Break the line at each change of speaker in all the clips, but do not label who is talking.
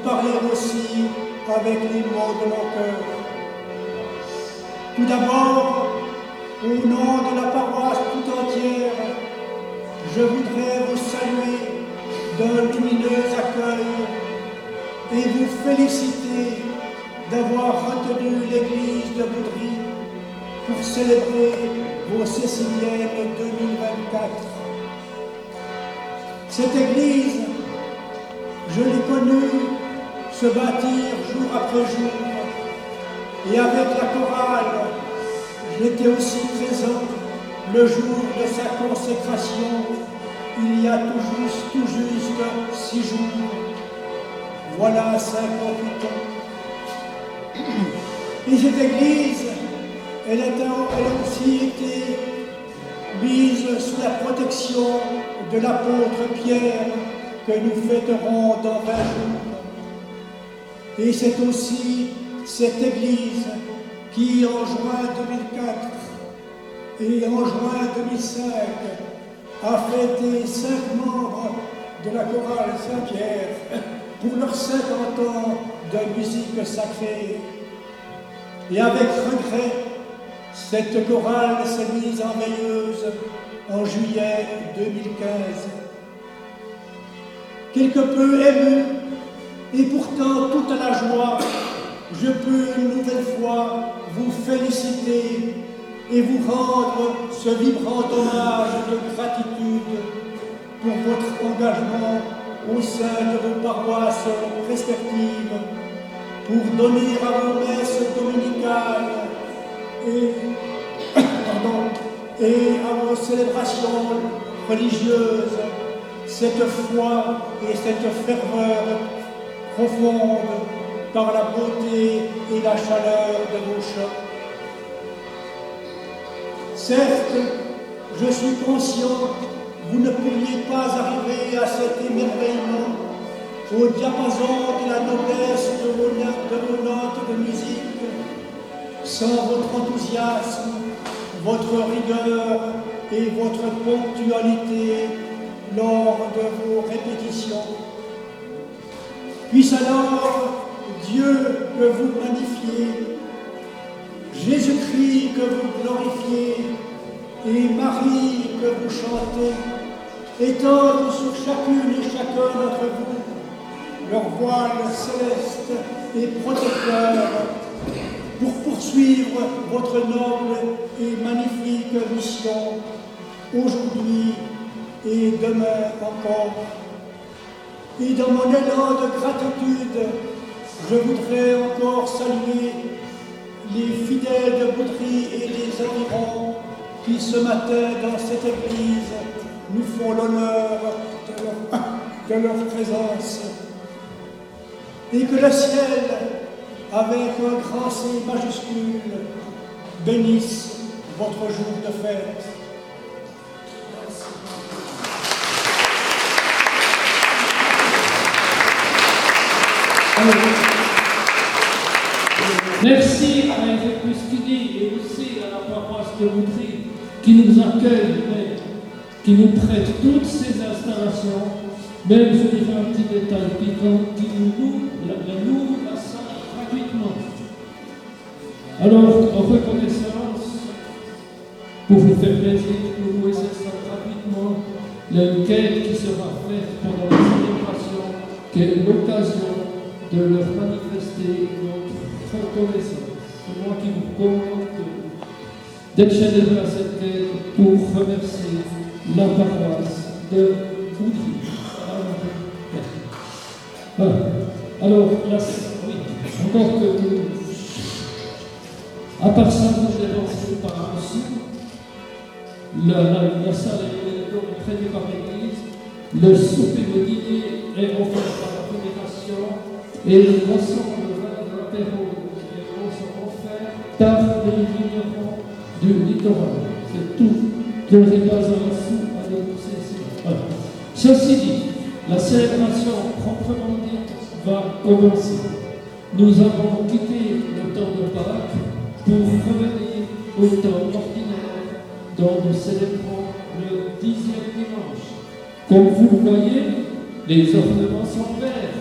parler aussi avec les mots de mon cœur. Tout d'abord, au nom de la paroisse tout entière, je voudrais vous saluer d'un lumineux accueil et vous féliciter d'avoir retenu l'église de Boudry pour célébrer vos Céciliennes 2024. Cette église, je l'ai connue se bâtir jour après jour, et avec la chorale, j'étais aussi présent le jour de sa consécration, il y a tout juste 6 jours. Voilà 58 ans. Et cette église, elle a aussi été mise sous la protection de l'apôtre Pierre que nous fêterons dans 20 jours. Et c'est aussi cette église qui, en juin 2004 et en juin 2005, a fêté 5 membres de la chorale Saint-Pierre pour leurs 50 ans de musique sacrée. Et avec regret, cette chorale s'est mise en veilleuse en juillet 2015. Quelque peu ému, et pourtant toute la joie, je peux une nouvelle fois vous féliciter et vous rendre ce vibrant hommage de gratitude pour votre engagement au sein de vos paroisses respectives, pour donner à vos messes dominicales et à vos célébrations religieuses cette foi et cette ferveur profonde par la beauté et la chaleur de vos chants. Certes, je suis conscient, vous ne pourriez pas arriver à cet émerveillement au diapason de la noblesse de vos notes de musique sans votre enthousiasme, votre rigueur et votre ponctualité lors de vos répétitions. Puisse alors Dieu que vous magnifiez, Jésus-Christ que vous glorifiez et Marie que vous chantez, étendre sur chacune et chacun d'entre vous leur voile céleste et protecteur pour poursuivre votre noble et magnifique mission aujourd'hui et demain encore. Et dans mon élan de gratitude, je voudrais encore saluer les fidèles de Boudry et des environs qui ce matin dans cette église nous font l'honneur de leur présence. Et que le ciel, avec un grand C majuscule, bénisse votre jour de fête.
Merci à Évêque Custini et aussi à la paroisse de Boudry qui nous accueille, qui nous prête toutes ces installations, même je dirais un petit détail piquant, qui nous loue la salle gratuitement. Alors, en reconnaissance, pour vous faire plaisir, nous louer cette salle gratuitement, le quai qui sera fait pendant la célébration, qui est l'occasion de leur manifester notre reconnaissance. C'est moi qui vous commande d'être généreux à cette quête pour remercier la paroisse de Boudry. Voilà. Alors, là, oui, encore que à part ça, vous avez lancé par dessus. La salle est prévue par l'église. Le souper de dîner est offert par la fédération. Et l'ensemble de l'apéro sont offerts par les vignerons du littoral. C'est tout. Je n'ai pas un sou à débourser ici. Voilà. Ceci dit, la célébration proprement dite va commencer. Nous avons quitté le temps de Pâques pour revenir au temps ordinaire dont nous célébrons le 10e dimanche. Comme vous le voyez, les ornements sont verts.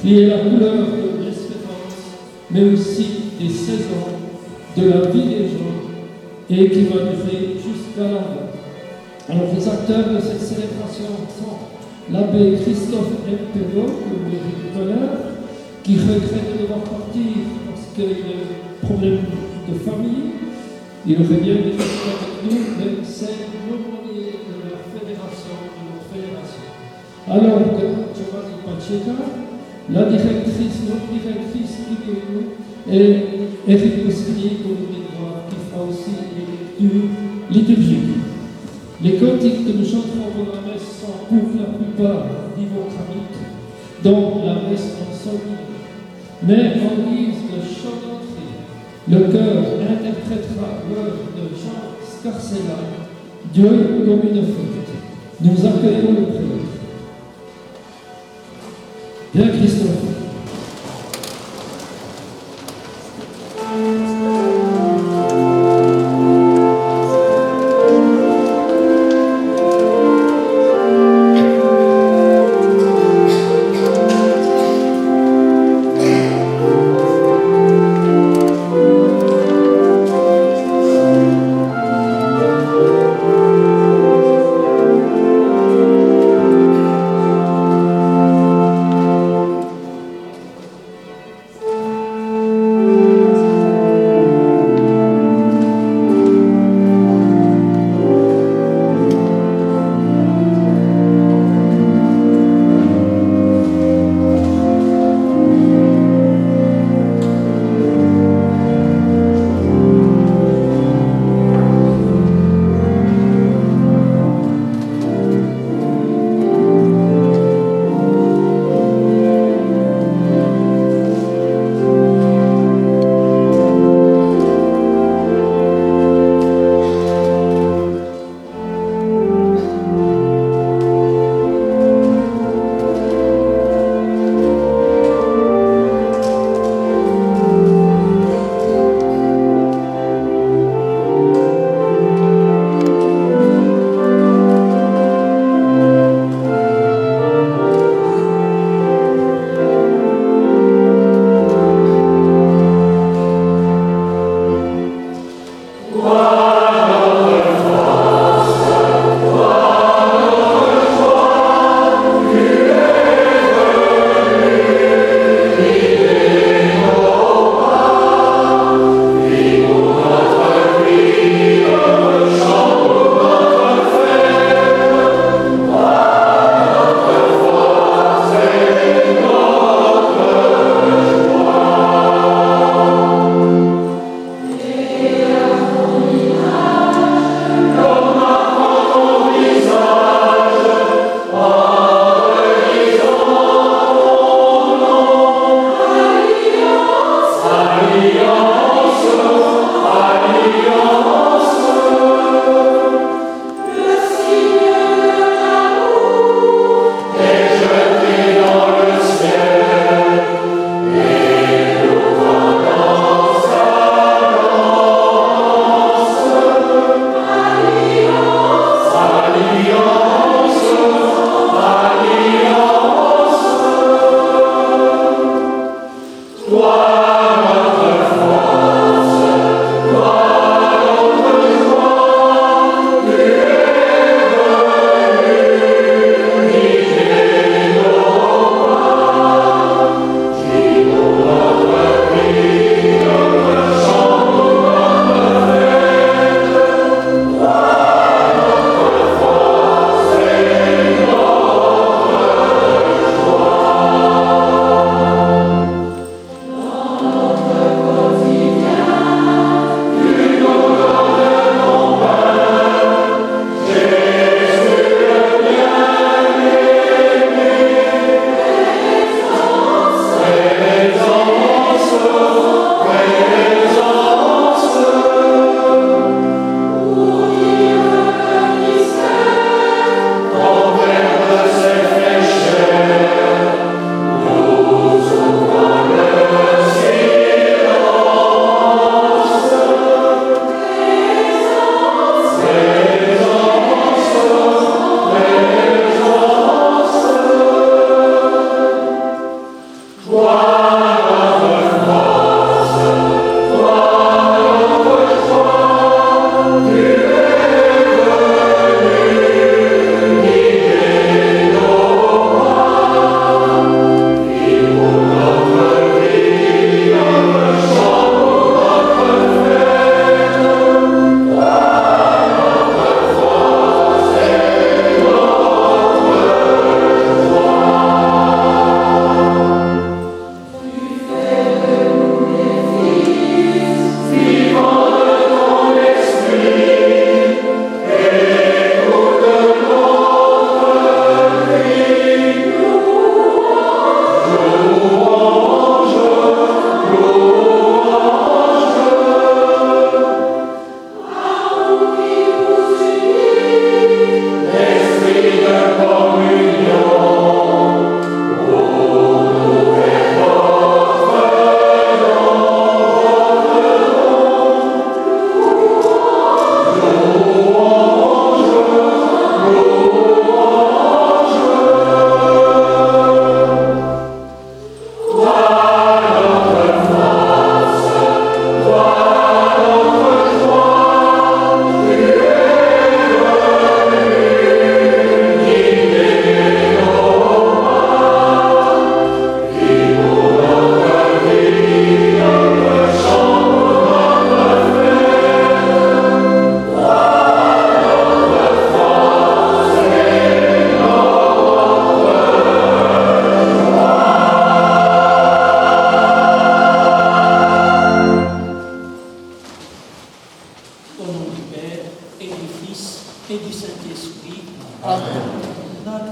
qui est la couleur de l'espérance, mais aussi des saisons, de la vie des gens, et qui va durer jusqu'à la fin. Alors, les acteurs de cette célébration sont l'abbé Christophe M. Pelot, que vous avez vu tout à l'heure, qui regrette de devoir partir parce qu'il a un problème de famille. Il aurait bien aimé rester avec nous, mais c'est l'aumônier de la fédération, de notre fédération. Alors que Giovanni Pacheca, la directrice, notre directrice qui est nous, et Eric Bossigny, que vous venez de voir, qui fera aussi les lectures liturgiques. Les cantiques que nous chanterons dans la messe sont pour la plupart divocramiques, dont la messe en sol mineur. Mais en guise de chant d'entrée, le chœur interprétera l'œuvre de Jean Scarcella, Dieu comme une fête. Nous accueillons le prêtre. Bien Christophe.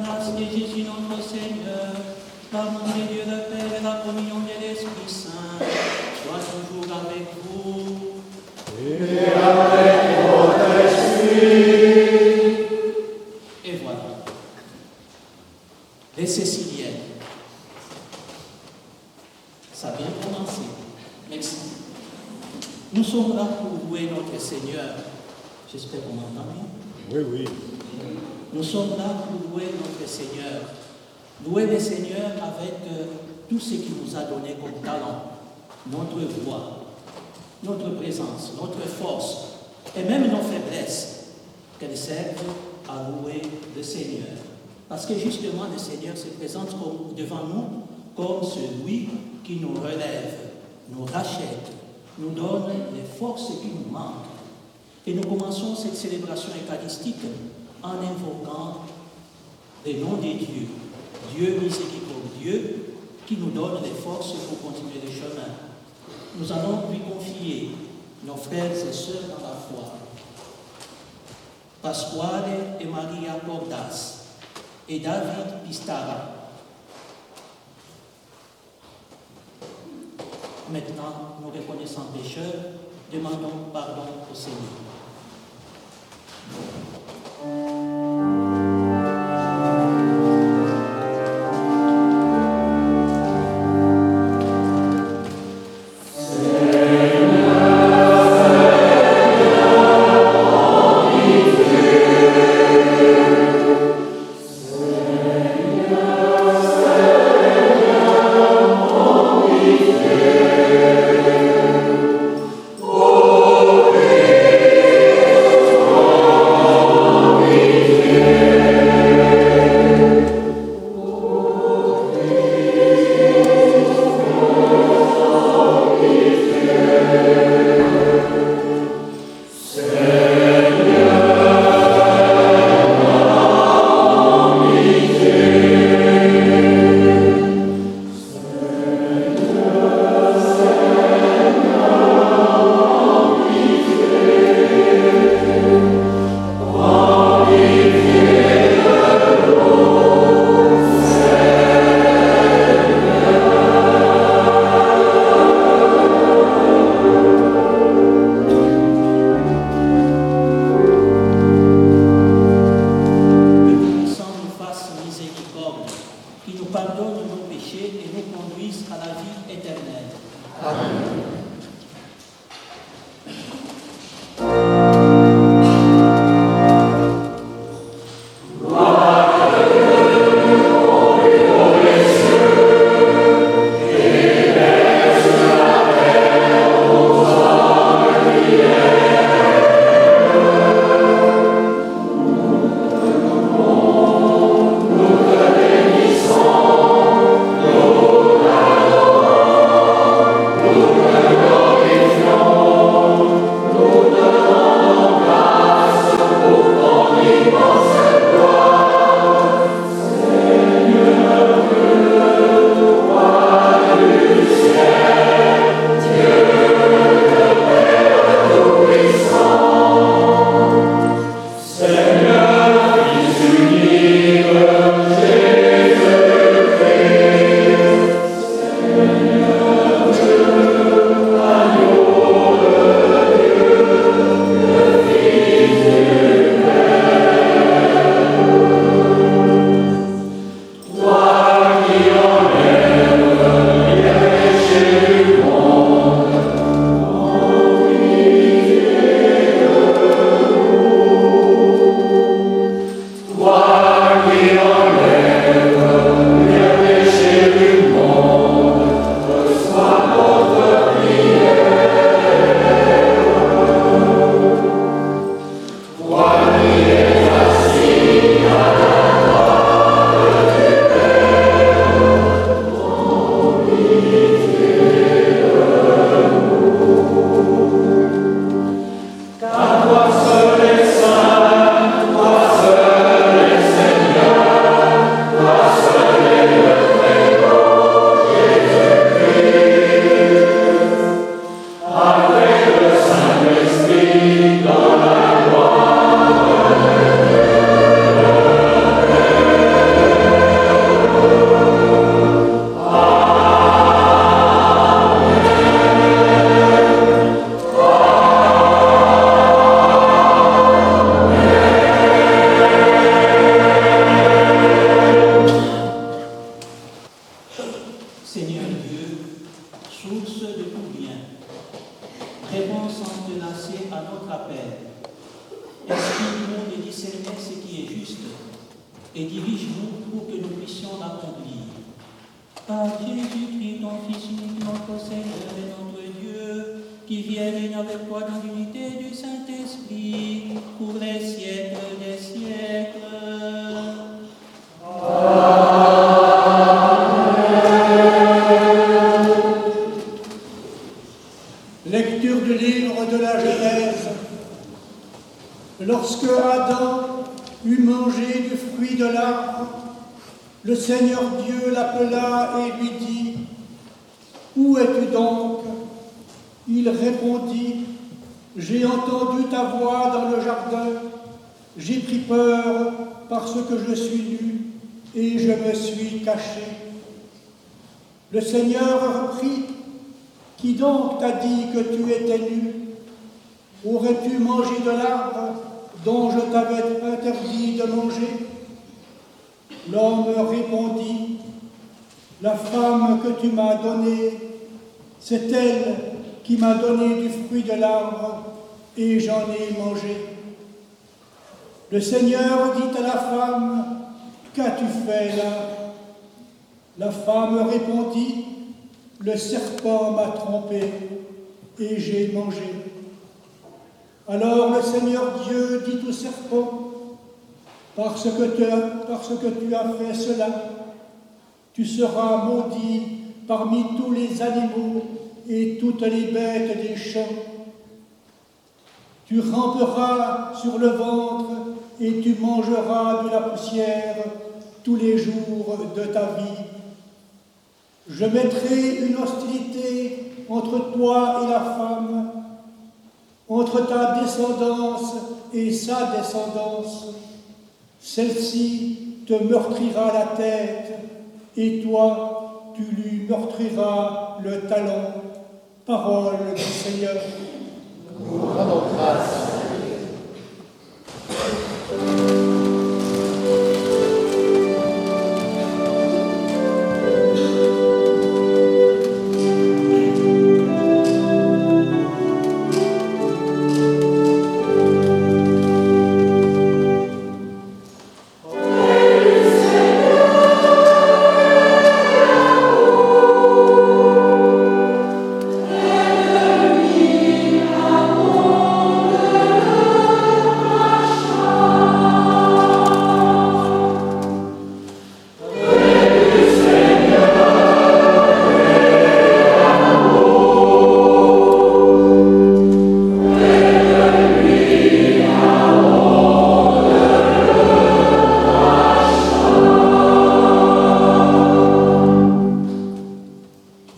grâce de Jésus notre Seigneur, l'amour de Dieu le Père et la communion de l'Esprit Saint soient toujours avec vous.
Et avec votre esprit.
Et voilà, les Céciliennes. Ça a bien commencé. Merci. Nous sommes là pour louer notre Seigneur. J'espère qu'on m'entend bien.
Oui, oui.
Nous sommes là pour louer notre Seigneur. Louer le Seigneur avec tout ce qu'il nous a donné comme talent, notre voix, notre présence, notre force et même nos faiblesses, qu'elles servent à louer le Seigneur. Parce que justement, le Seigneur se présente devant nous comme celui qui nous relève, nous rachète, nous donne les forces qui nous manquent. Et nous commençons cette célébration eucharistique en invoquant le nom de Dieu, Dieu miséricordieux, qui nous donne les forces pour continuer le chemin. Nous allons lui confier nos frères et sœurs dans la foi. Pasquale et Maria Cordas et David Pistara. Maintenant, nous reconnaissons pécheurs, demandons pardon au Seigneur.
Gloria
dirige-nous pour que nous puissions l'accomplir. Par Jésus-Christ, ton Fils unique, notre Seigneur et notre Dieu, qui vient et règne avec toi dans l'unité du Saint-Esprit, pour les siècles des siècles.
Lecture du livre de la Genèse. Lorsque Adam eut mangé du fruit de l'arbre, le Seigneur Dieu l'appela et lui dit : « Où es-tu donc ? » Il répondit : « J'ai entendu ta voix dans le jardin, j'ai pris peur parce que je suis nu et je me suis caché. » Le Seigneur reprit : « Qui donc t'a dit que tu étais nu ? Aurais-tu mangé de l'arbre dont je t'avais interdit de manger ? » L'homme répondit : « La femme que tu m'as donnée, c'est elle qui m'a donné du fruit de l'arbre, et j'en ai mangé. » Le Seigneur dit à la femme : « Qu'as-tu fait là ?» La femme répondit : « Le serpent m'a trompé, et j'ai mangé. » Alors le Seigneur Dieu dit au serpent : « Parce que tu as fait cela, tu seras maudit parmi tous les animaux et toutes les bêtes des champs. Tu ramperas sur le ventre et tu mangeras de la poussière tous les jours de ta vie. Je mettrai une hostilité entre toi et la femme, entre ta descendance et sa descendance. Celle-ci te meurtrira la tête, et toi, tu lui meurtriras le talon. » Parole du Seigneur.
Nous rendons grâce.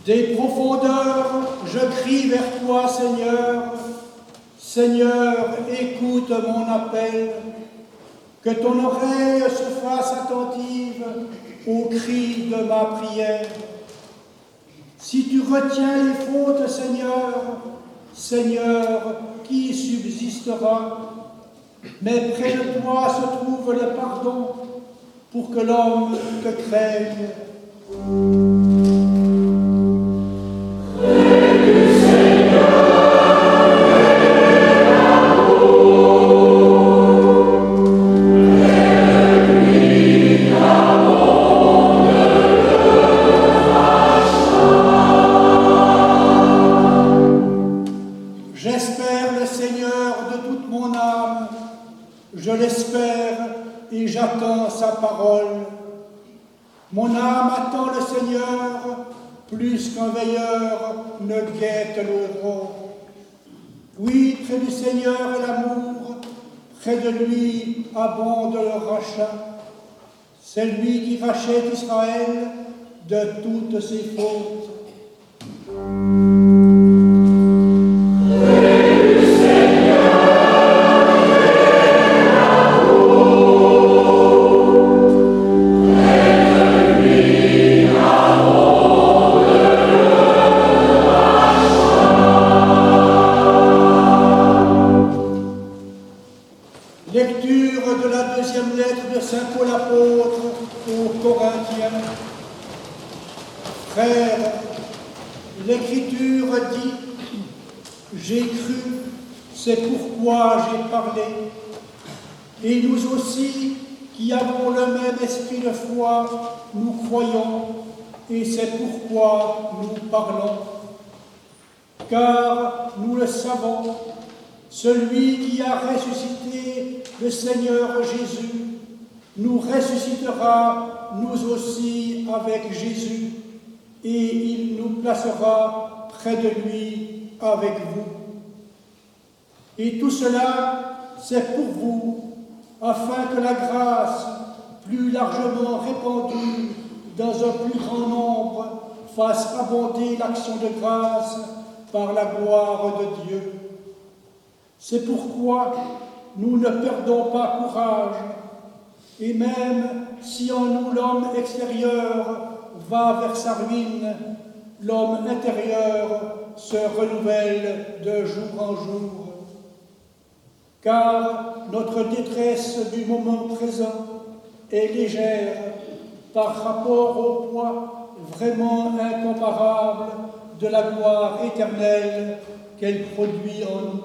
Des profondeurs, je crie vers toi, Seigneur. Seigneur, écoute mon appel. Que ton oreille se fasse attentive au cri de ma prière. Si tu retiens les fautes, Seigneur, Seigneur, qui subsistera? Mais près de toi se trouve le pardon pour que l'homme te craigne. J'espère le Seigneur de toute mon âme, je l'espère et j'attends sa parole. Mon âme attend le Seigneur, plus qu'un veilleur ne guette l'aurore. Oui, près du Seigneur est l'amour, près de lui abonde le rachat. C'est lui qui rachète Israël de toutes ses fautes. Lecture de la deuxième lettre de saint Paul apôtre aux Corinthiens. Frères, l'Écriture dit : j'ai cru, c'est pourquoi j'ai parlé. Et nous aussi, qui avons le même esprit de foi, nous croyons, et c'est pourquoi nous parlons. Car nous le savons, celui qui a ressuscité le Seigneur Jésus nous ressuscitera nous aussi avec Jésus, et il nous placera près de lui avec vous. Et tout cela, c'est pour vous, afin que la grâce, plus largement répandue dans un plus grand nombre, fasse abonder l'action de grâce par la gloire de Dieu. C'est pourquoi nous ne perdons pas courage, et même si en nous l'homme extérieur va vers sa ruine, l'homme intérieur se renouvelle de jour en jour. Car notre détresse du moment présent est légère par rapport au poids vraiment incomparable de la gloire éternelle qu'elle produit en nous.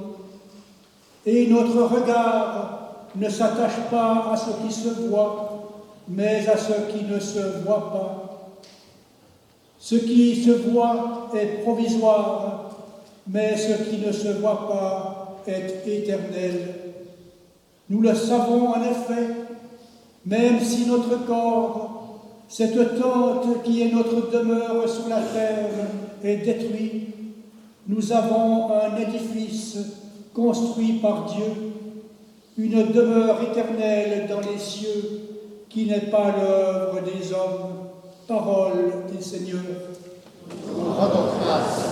Et notre regard ne s'attache pas à ce qui se voit, mais à ce qui ne se voit pas. Ce qui se voit est provisoire, mais ce qui ne se voit pas est éternel. Nous le savons en effet, même si notre corps, cette tente qui est notre demeure sur la terre, est détruit, nous avons un édifice construit par Dieu, une demeure éternelle dans les cieux, qui n'est pas l'œuvre des hommes. Parole du Seigneur.
Nous rendons grâce.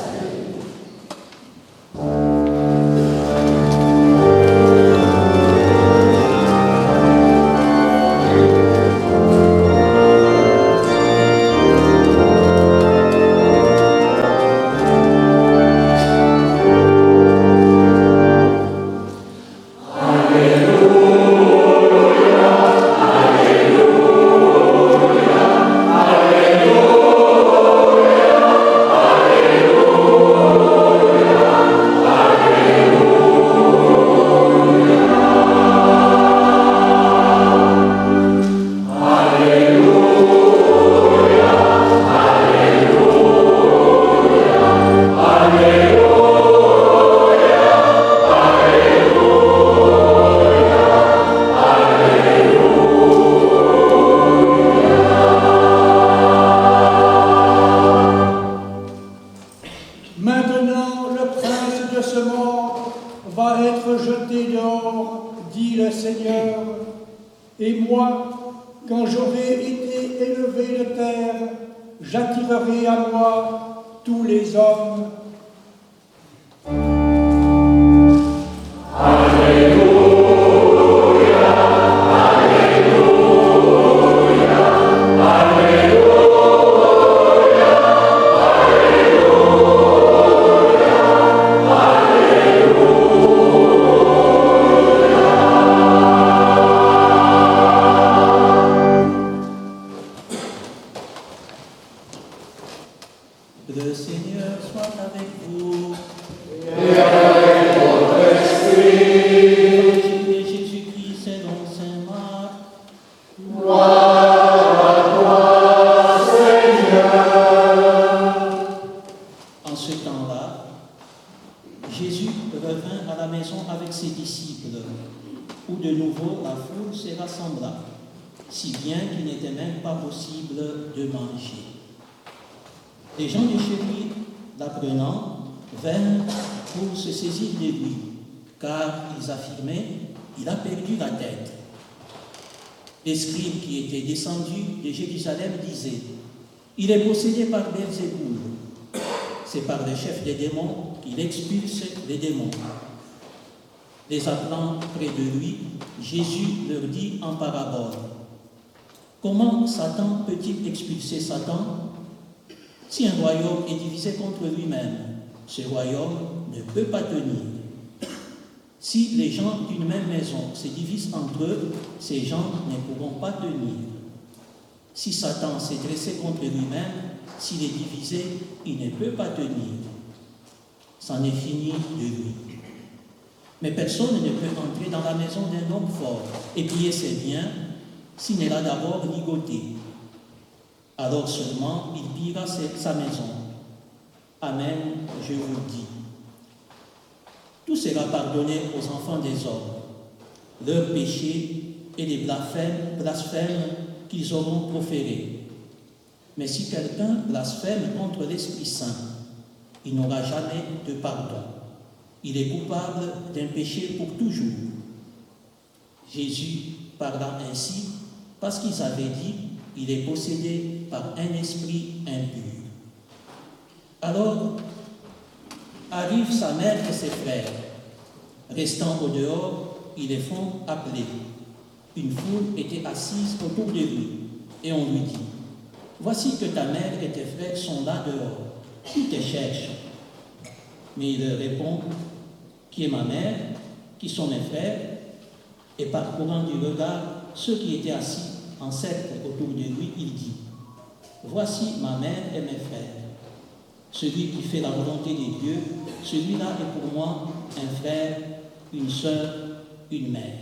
Maintenant, le prince de ce monde va être jeté dehors, dit le Seigneur. Et moi, quand j'aurai été élevé de terre, j'attirerai à moi tous les hommes.
Le Seigneur soit avec vous.
Et avec votre esprit.
Évangile de Jésus-Christ selon saint Marc.
Gloire à toi, Seigneur.
En ce temps-là, Jésus revint à la maison avec ses disciples, où de nouveau la foule se rassembla, si bien qu'il n'était même pas possible de manger. Les gens de chez lui, l'apprenant, vinrent pour se saisir de lui, car ils affirmaient « il a perdu la tête ». Les scribes qui étaient descendus de Jérusalem disaient « il est possédé par Belzéboul ». C'est par le chef des démons qu'il expulse les démons. Les appelant près de lui, Jésus leur dit en parabole « comment Satan peut-il expulser Satan ? Si un royaume est divisé contre lui-même, ce royaume ne peut pas tenir. Si les gens d'une même maison se divisent entre eux, ces gens ne pourront pas tenir. Si Satan s'est dressé contre lui-même, s'il est divisé, il ne peut pas tenir. C'en est fini de lui. Mais personne ne peut entrer dans la maison d'un homme fort et piller ses biens s'il n'est là d'abord ligoté. Alors seulement il pillera sa maison. Amen, je vous le dis. Tout sera pardonné aux enfants des hommes, leurs péchés et les blasphèmes qu'ils auront proférés. Mais si quelqu'un blasphème contre l'Esprit Saint, il n'aura jamais de pardon. Il est coupable d'un péché pour toujours. Jésus parla ainsi parce qu'ils avaient dit il est possédé par un esprit impur. Alors arrivent sa mère et ses frères. Restant au dehors, ils les font appeler. Une foule était assise autour de lui et on lui dit voici que ta mère et tes frères sont là dehors, ils te cherchent. Mais il leur répond qui est ma mère, qui sont mes frères, et parcourant du regard ceux qui étaient assis en cercle autour de lui, il dit voici ma mère et mes frères. Celui qui fait la volonté de Dieu, celui-là est pour moi un frère, une sœur, une mère.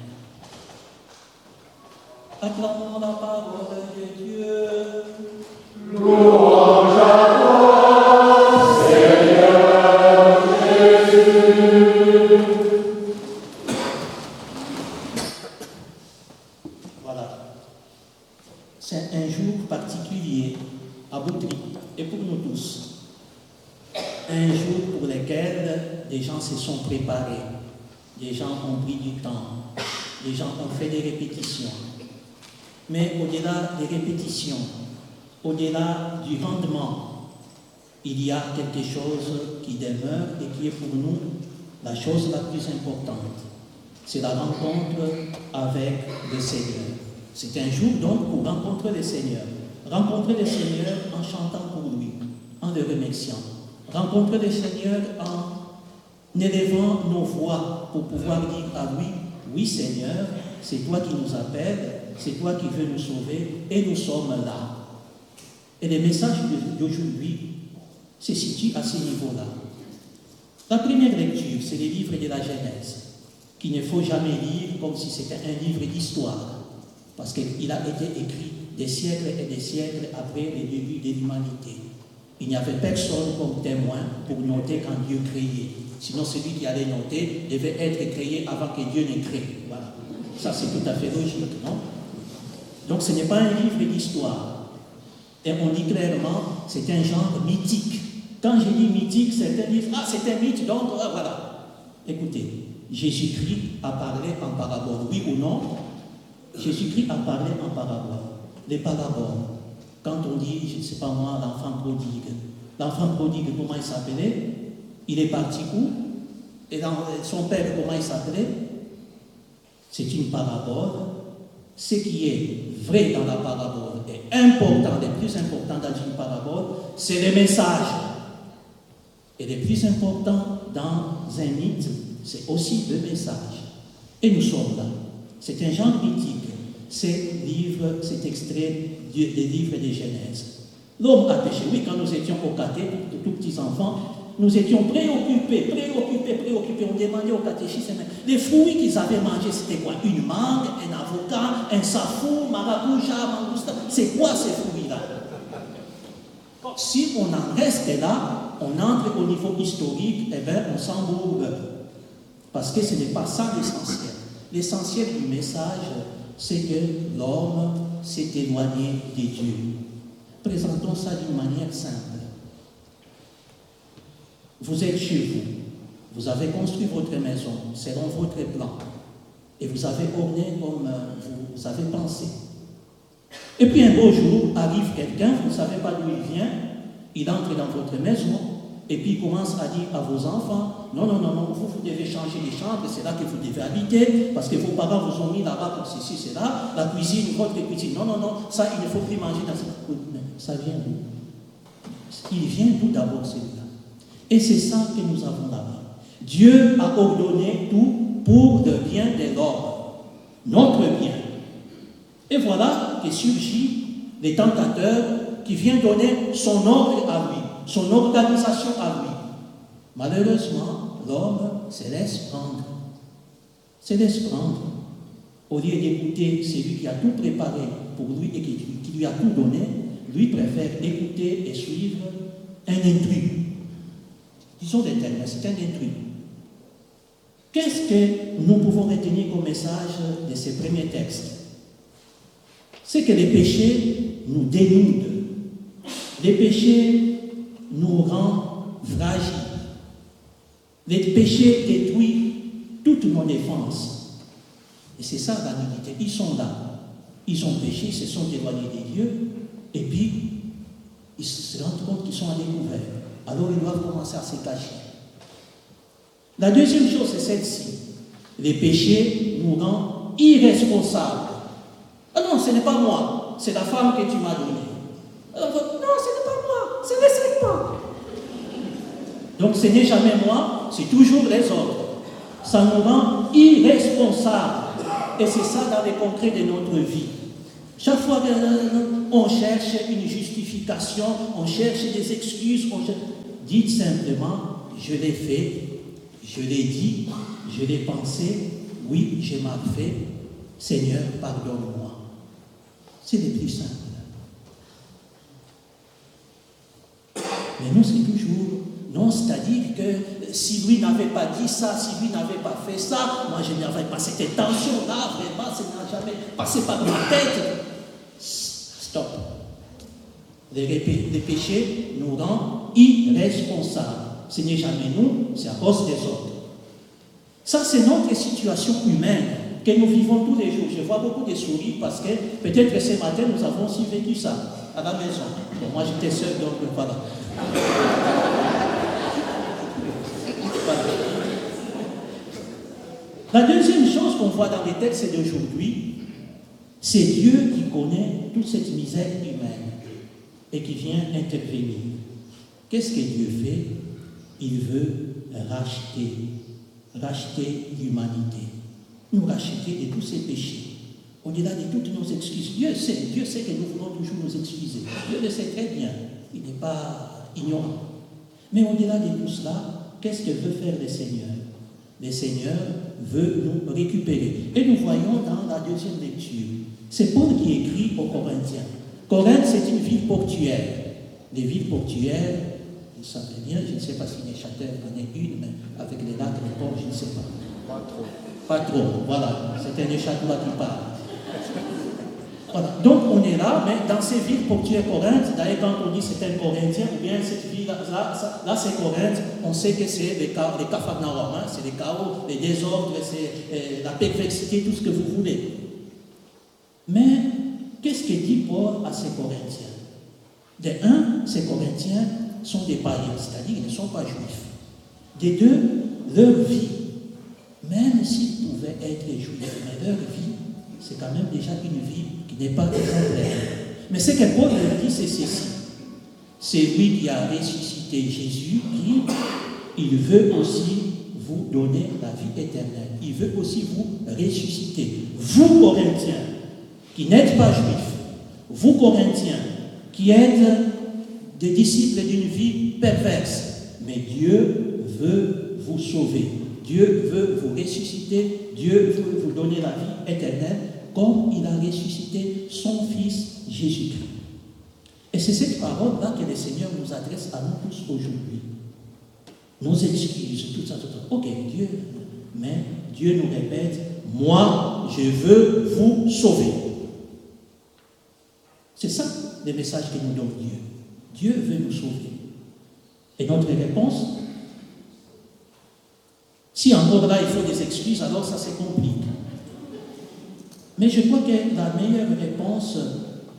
Acclamons la parole de Dieu.
Louange à toi, Seigneur Jésus.
Voilà. C'est un jour particulier à Boutry et pour nous tous. Un jour pour lequel des gens se sont préparés, des gens ont pris du temps, des gens ont fait des répétitions. Mais au-delà des répétitions, au-delà du rendement, il y a quelque chose qui demeure et qui est pour nous la chose la plus importante. C'est la rencontre avec le Seigneur. C'est un jour donc pour rencontrer le Seigneur. Rencontrer le Seigneur en chantant pour lui, en le remerciant. Rencontrer le Seigneur en élevant nos voix pour pouvoir dire à lui, oui Seigneur, c'est toi qui nous appelles, c'est toi qui veux nous sauver et nous sommes là. Et le message d'aujourd'hui se situe à ce niveau-là. La première lecture, c'est le livre de la Genèse, qu'il ne faut jamais lire comme si c'était un livre d'histoire, parce qu'il a été écrit des siècles et des siècles après le début de l'humanité. Il n'y avait personne comme témoin pour noter quand Dieu créait. Sinon, celui qui allait noter devait être créé avant que Dieu ne crée. Voilà. Ça, c'est tout à fait logique, non? Donc, ce n'est pas un livre d'histoire. Et on dit clairement, c'est un genre mythique. Quand je dis mythique, certains disent, ah, c'est un mythe, donc voilà. Écoutez, Jésus-Christ a parlé en parabole, oui ou non? Jésus-Christ a parlé en parabole. Les paraboles. Quand on dit, je ne sais pas moi, l'enfant prodigue. L'enfant prodigue, comment il s'appelait? Il est parti où? Et son père, comment il s'appelait? C'est une parabole. Ce qui est vrai dans la parabole et important, le plus important dans une parabole, c'est le message. Et le plus important dans un mythe, c'est aussi le message. Et nous sommes là. C'est un genre mythique. Cet extrait des livres de Genèse. L'homme a péché. Oui, quand nous étions au caté, de tout petits enfants, nous étions préoccupés. On demandait au catéchisme, les fruits qu'ils avaient mangés, c'était quoi? Une mangue, un avocat, un safou, maracuja, mangousta. C'est quoi ces fruits-là? Si on en reste là, on entre au niveau historique, et bien on s'embourbe. Parce que ce n'est pas ça l'essentiel. L'essentiel du message, c'est que l'homme s'est éloigné de Dieu. Présentons ça d'une manière simple. Vous êtes chez vous, vous avez construit votre maison selon votre plan, et vous avez orné comme vous avez pensé. Et puis un beau jour, arrive quelqu'un, vous ne savez pas d'où il vient, il entre dans votre maison, et puis il commence à dire à vos enfants, non, vous devez changer les chambres, c'est là que vous devez habiter, parce que vos parents vous ont mis là-bas pour ceci, c'est là, la cuisine, votre cuisine, non, ça il ne faut plus manger dans cette... Ça vient d'où? Il vient d'où d'abord celui-là? Et c'est ça que nous avons là-bas. Dieu a ordonné tout pour le bien de l'homme, notre bien. Et voilà que surgit le tentateur qui vient donner son ordre à lui, son organisation à lui. Malheureusement, l'homme se laisse prendre. au lieu d'écouter celui qui a tout préparé pour lui et qui lui a tout donné, lui préfère écouter et suivre un intrus. Disons des termes, c'est un intrus. Qu'est-ce que nous pouvons retenir comme message de ces premiers textes? C'est que les péchés nous dénudent. Les péchés nous rendent fragiles. Les péchés détruisent toute nos défenses. Et c'est ça la nudité. Ils sont là. Ils ont péché, ils se sont éloignés des dieux, et puis ils se rendent compte qu'ils sont à découvert. Alors ils doivent commencer à se cacher. La deuxième chose, c'est celle-ci. Les péchés nous rendent irresponsables. Ah non, ce n'est pas moi, c'est la femme que tu m'as donnée. Alors, non, ce n'est pas moi, c'est le serpent. Donc ce n'est jamais moi, c'est toujours les autres. Ça nous rend irresponsables. Et c'est ça dans les concrets de notre vie. Chaque fois qu'on cherche une justification, on cherche des excuses, dites simplement, je l'ai fait, je l'ai dit, je l'ai pensé, oui, j'ai mal fait, Seigneur, pardonne-moi. C'est le plus simple. Mais nous, c'est toujours, non, c'est-à-dire que si lui n'avait pas dit ça, si lui n'avait pas fait ça, moi je n'avais pas cette intention-là, vraiment, ça n'a jamais passé par ma tête. Stop. Les péchés nous rendent irresponsables. Ce n'est jamais nous, c'est à cause des autres. Ça, c'est notre situation humaine que nous vivons tous les jours. Je vois beaucoup de sourires parce que peut-être que ce matin, nous avons aussi vécu ça à la maison. Bon, moi, j'étais seul, donc voilà. La deuxième chose qu'on voit dans les textes d'aujourd'hui, c'est Dieu qui connaît toute cette misère humaine et qui vient intervenir. Qu'est-ce que Dieu fait? Il veut racheter l'humanité, nous racheter de tous ses péchés, au-delà de toutes nos excuses. Dieu sait que nous voulons toujours nous excuser. Dieu le sait très bien, il n'est pas ignorant. Mais au-delà de tout cela, qu'est-ce que veut faire le Seigneur? Le Seigneur veut nous récupérer. Et nous voyons dans la deuxième lecture, c'est Paul qui écrit aux Corinthiens. Corinthe, c'est une ville portuaire. Les villes portuaires, vous savez bien, je ne sais pas si Neuchâtel en est une, mais avec les lacs, les ports, je ne sais pas.
Pas trop.
Pas trop, voilà. C'est un Neuchâtelois qui parle. Voilà. Donc on est là, mais dans ces villes portuaires Corinthe, d'ailleurs quand on dit c'est un Corinthien, ou bien cette ville-là, là c'est Corinthe, on sait que c'est les Capharnaüm, c'est les chaos, les désordres, c'est la perversité, tout ce que vous voulez. Mais qu'est-ce que dit Paul à ces Corinthiens? De un, ces Corinthiens sont des païens, c'est-à-dire qu'ils ne sont pas juifs. De deux, leur vie, même s'ils pouvaient être juifs, mais leur vie, c'est quand même déjà une vie qui n'est pas exemplaire. Mais ce que Paul leur dit, c'est ceci. C'est lui qui a ressuscité Jésus, il veut aussi vous donner la vie éternelle. Il veut aussi vous ressusciter. Vous, Corinthiens, qui n'êtes pas juifs, vous, Corinthiens, qui êtes des disciples d'une vie perverse, mais Dieu veut vous sauver. Dieu veut vous ressusciter, Dieu veut vous donner la vie éternelle, comme il a ressuscité son Fils Jésus-Christ. Et c'est cette parole-là que le Seigneur nous adresse à nous tous aujourd'hui. Nos excuses, tout ça. Ok, Dieu, mais Dieu nous répète, moi, je veux vous sauver. C'est ça le message que nous donne Dieu. Dieu veut nous sauver. Et notre réponse, si encore là il faut des excuses, alors ça se complique. Mais je crois que la meilleure réponse,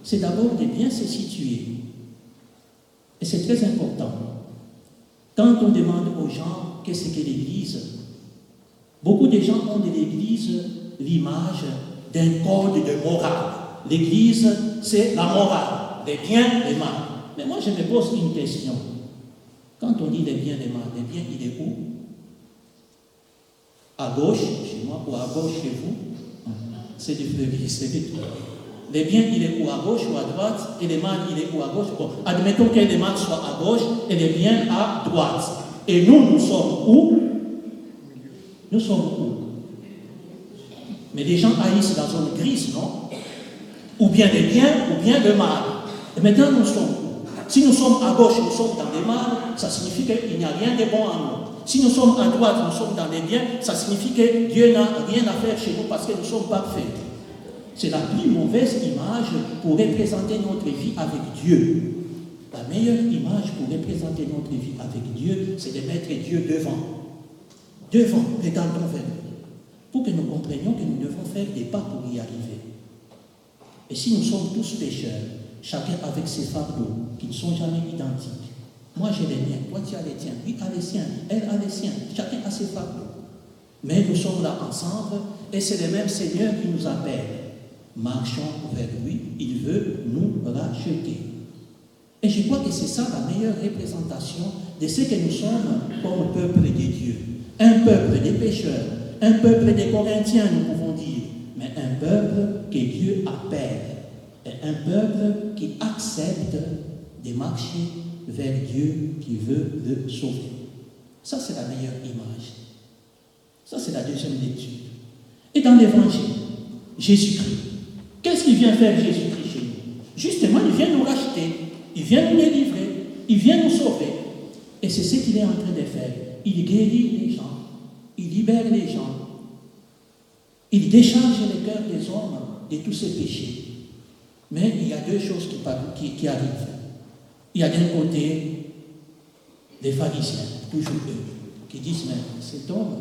c'est d'abord de bien se situer. Et c'est très important. Quand on demande aux gens qu'est-ce que l'Église, beaucoup de gens ont de l'Église l'image d'un code de morale. L'Église, c'est la morale, les biens, les mal. Mais moi, je me pose une question. Quand on dit les biens, les mal, les biens, il est où? À gauche, chez moi, ou à gauche chez vous? C'est du fleuve, c'est vite. Les biens, il est où? À gauche ou à droite? Et les mal, il est où? À gauche? Bon, admettons que les mal soient à gauche et les biens à droite. Et nous sommes où? Nous sommes où? Mais les gens haïssent la zone grise, non? Ou bien le bien, ou bien le mal. Et maintenant, nous sommes où? Si nous sommes à gauche, nous sommes dans le mal, ça signifie qu'il n'y a rien de bon en nous. Si nous sommes à droite, nous sommes dans les biens, ça signifie que Dieu n'a rien à faire chez nous parce que nous sommes parfaits. C'est la plus mauvaise image pour représenter notre vie avec Dieu. La meilleure image pour représenter notre vie avec Dieu, c'est de mettre Dieu devant. Devant, regardons vers lui. Pour que nous comprenions que nous devons faire des pas pour y arriver. Et si nous sommes tous pécheurs, chacun avec ses fardeaux qui ne sont jamais identiques. Moi j'ai les miens, toi tu as les tiens, lui a les siens, elle a les siens, chacun a ses fardeaux. Mais nous sommes là ensemble et c'est le même Seigneur qui nous appelle. Marchons vers lui, il veut nous racheter. Et je crois que c'est ça la meilleure représentation de ce que nous sommes comme peuple de Dieu. Un peuple des pécheurs, un peuple des Corinthiens, nous pouvons dire, mais un peuple que Dieu appelle, et un peuple qui accepte de marcher vers Dieu qui veut le sauver. Ça, c'est la meilleure image. Ça, c'est la deuxième lecture. Et dans l'Évangile, Jésus-Christ, qu'est-ce qu'il vient faire Jésus-Christ chez nous? Justement, il vient nous racheter, il vient nous délivrer, il vient nous sauver. Et c'est ce qu'il est en train de faire. Il guérit les gens, il libère les gens, il décharge le cœur des hommes de tous ces péchés. Mais il y a deux choses qui arrivent. Il y a d'un côté les pharisiens, toujours eux, qui disent, mais cet homme,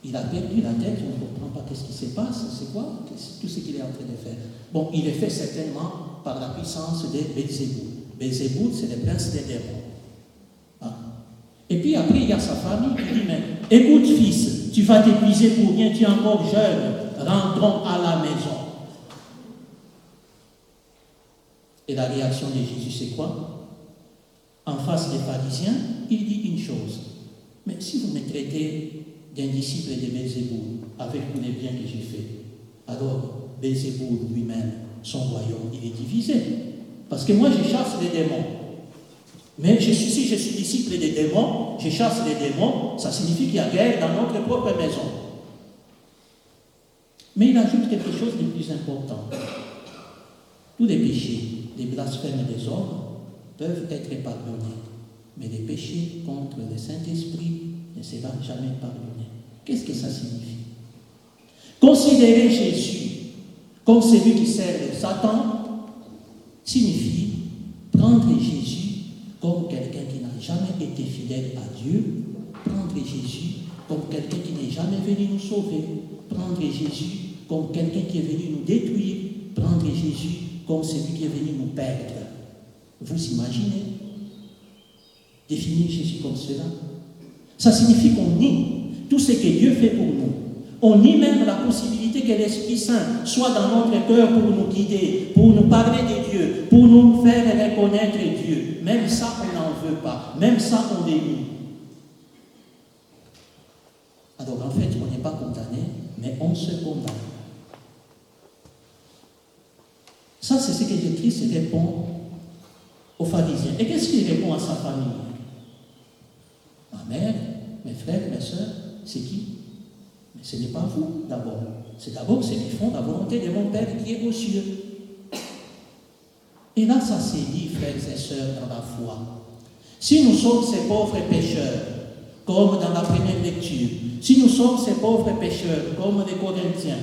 il a perdu la tête, on ne comprend pas qu'est-ce qui se passe, c'est quoi tout ce qu'il est en train de faire. Bon, il est fait certainement par la puissance de Belzéboul. Belzéboul, c'est le prince des démons. Ah. Et puis après, il y a sa famille qui dit, mais écoute fils, tu vas t'épuiser pour rien, tu es encore jeune, rentrons à la maison. Et la réaction de Jésus, c'est quoi? En face des pharisiens, il dit une chose. Mais si vous me traitez d'un disciple de Belzéboul, avec tous les biens que j'ai faits, alors Belzéboul lui-même, son royaume, il est divisé. Parce que moi, je chasse les démons. Mais si je suis disciple des démons, je chasse les démons, ça signifie qu'il y a guerre dans notre propre maison. Mais il ajoute quelque chose de plus important. Tous les péchés, les blasphèmes des hommes peuvent être pardonnés. Mais les péchés contre le Saint-Esprit ne seront jamais pardonnés. Qu'est-ce que ça signifie? Considérer Jésus comme celui qui sert Satan signifie prendre Jésus comme quelqu'un qui n'a jamais été fidèle à Dieu, prendre Jésus comme quelqu'un qui n'est jamais venu nous sauver, prendre Jésus comme quelqu'un qui est venu nous détruire, prendre Jésus comme celui qui est venu nous perdre. Vous imaginez? Définir Jésus comme cela. Ça signifie qu'on nie tout ce que Dieu fait pour nous. On nie même la possibilité que l'Esprit Saint soit dans notre cœur pour nous guider, pour nous parler de Dieu, pour nous faire reconnaître Dieu. Même ça, on n'en veut pas. Même ça, on dénie. Alors en fait, on n'est pas condamné, mais on se condamne. Ça, c'est ce que Jésus répond aux pharisiens. Et qu'est-ce qu'il répond à sa famille? Ma mère, mes frères, mes soeurs, c'est qui? Mais ce n'est pas vous d'abord. C'est d'abord ceux qui font la volonté de mon Père qui est aux cieux. Et là, ça s'est dit, frères et sœurs, dans la foi. Si nous sommes ces pauvres pécheurs, comme dans la première lecture, si nous sommes ces pauvres pécheurs, comme les Corinthiens,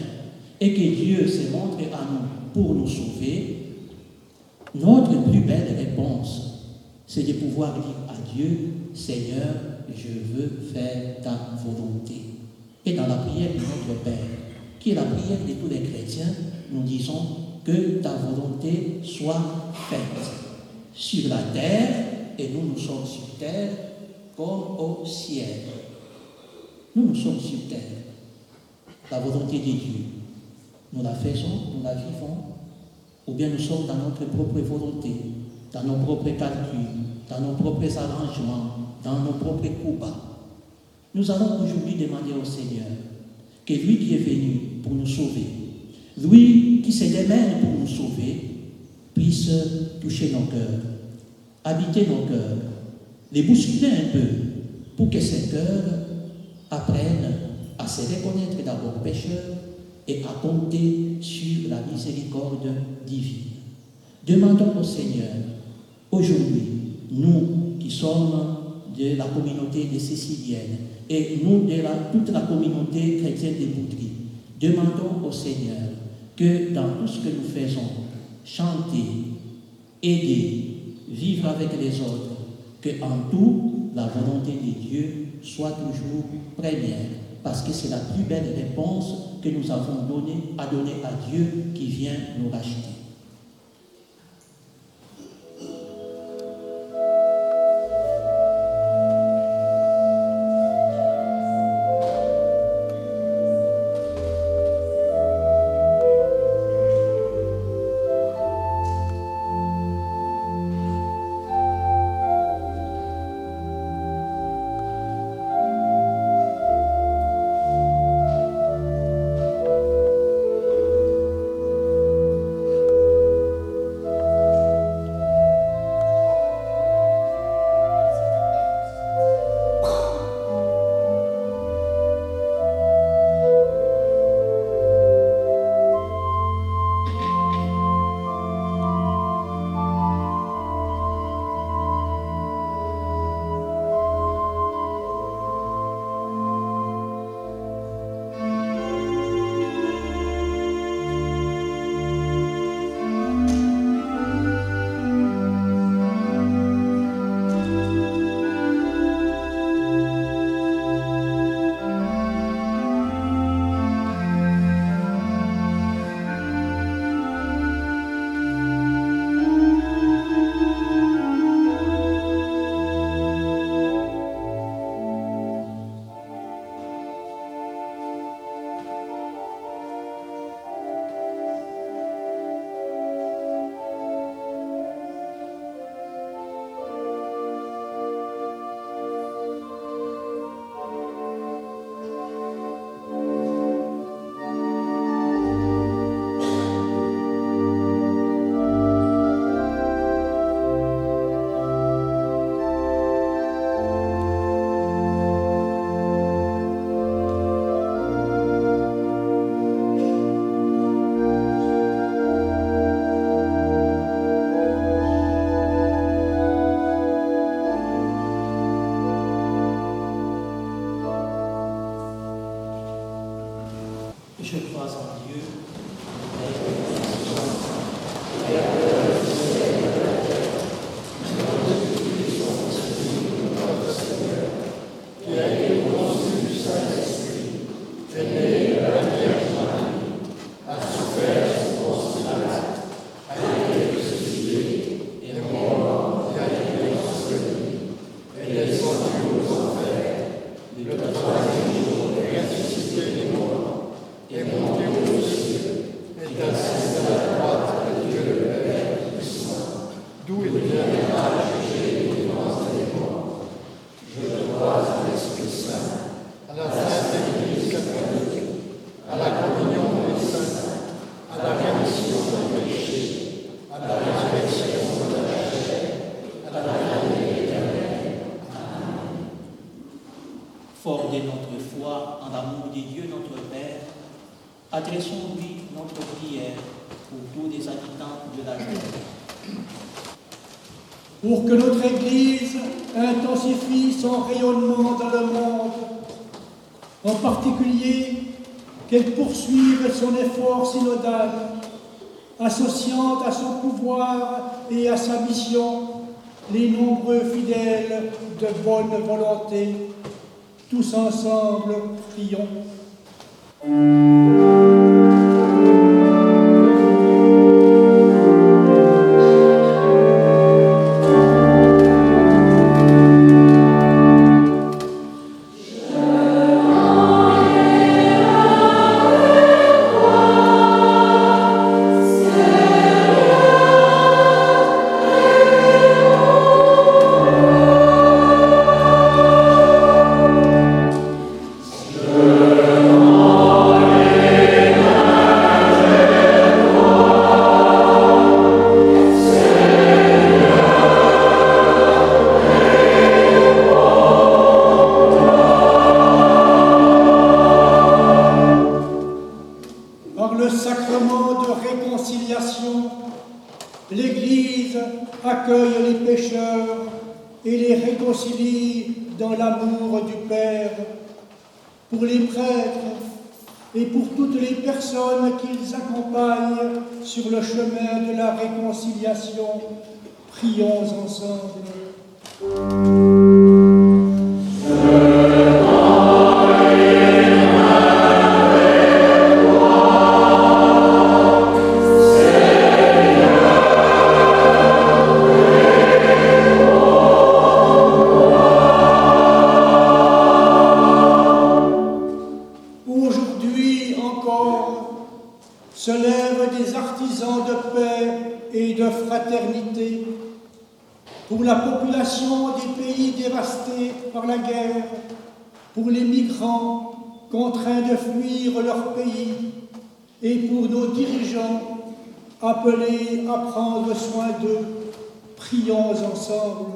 et que Dieu s'est montré à nous pour nous sauver, notre plus belle réponse, c'est de pouvoir dire à Dieu, Seigneur, je veux faire ta volonté. Et dans la prière de notre Père, qui est la prière de tous les chrétiens, nous disons que ta volonté soit faite sur la terre, et nous sommes sur terre comme au ciel. Nous sommes sur terre. La volonté de Dieu, nous la faisons, nous la vivons, ou bien nous sommes dans notre propre volonté, dans nos propres calculs, dans nos propres arrangements, dans nos propres coups bas. Nous allons aujourd'hui demander au Seigneur que lui qui est venu pour nous sauver, lui qui se démène pour nous sauver, puisse toucher nos cœurs, habiter nos cœurs, les bousculer un peu, pour que ces cœurs apprennent à se reconnaître d'abord pécheurs, et à compter sur la miséricorde divine. Demandons au Seigneur, aujourd'hui, nous qui sommes de la communauté des Céciliennes et nous de toute la communauté chrétienne des Boutries, demandons au Seigneur que dans tout ce que nous faisons, chanter, aider, vivre avec les autres, que en tout, la volonté de Dieu soit toujours première, parce que c'est la plus belle réponse que nous avons à donner à Dieu qui vient nous racheter. Je crois en Dieu, fort de notre foi en l'amour de Dieu notre Père, adressons-lui notre prière pour tous les habitants de la terre.
Pour que notre Église intensifie son rayonnement dans le monde, en particulier qu'elle poursuive son effort synodal, associant à son pouvoir et à sa mission les nombreux fidèles de bonne volonté. Tous ensemble, prions.
Je
accueille les pécheurs et les réconcilie dans l'amour du Père. Pour les prêtres et pour toutes les personnes qu'ils accompagnent sur le chemin de la réconciliation, prions ensemble. Aujourd'hui encore se lèvent des artisans de paix et de fraternité pour la population des pays dévastés par la guerre, pour les migrants contraints de fuir leur pays et pour nos dirigeants appelés à prendre soin d'eux. Prions ensemble.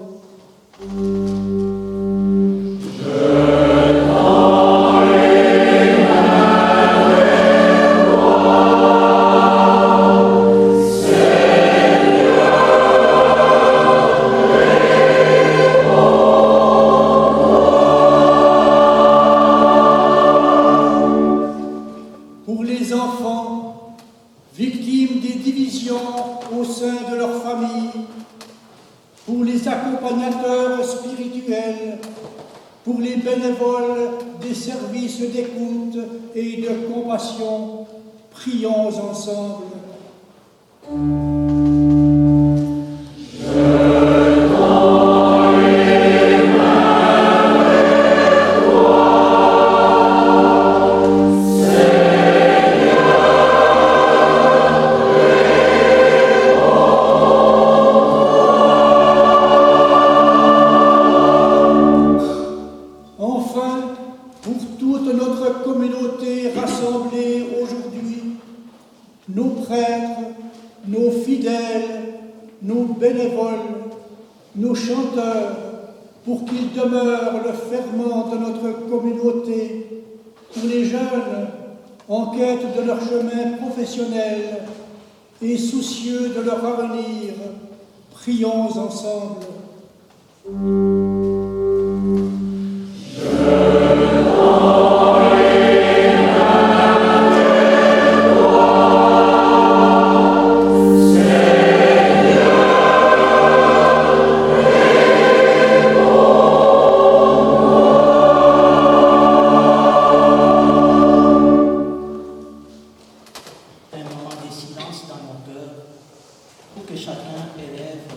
Pour les enfants victimes des divisions au sein de leur famille, pour les accompagnateurs spirituels, pour les bénévoles des services d'écoute et de compassion, prions ensemble. Enfin, pour toute notre communauté rassemblée aujourd'hui, nos prêtres, nos fidèles, nos bénévoles, nos chanteurs, pour qu'ils demeurent le ferment de notre communauté, pour les jeunes en quête de leur chemin professionnel et soucieux de leur avenir, prions ensemble.
Un moment de silence dans nos cœurs pour que chacun élève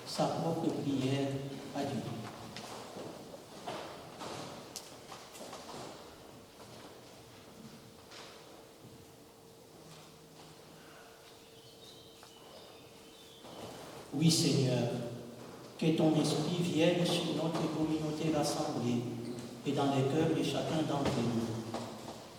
sa propre prière à Dieu. Oui, Seigneur, que ton esprit vienne sur notre communauté rassemblée et dans les cœurs de chacun d'entre nous.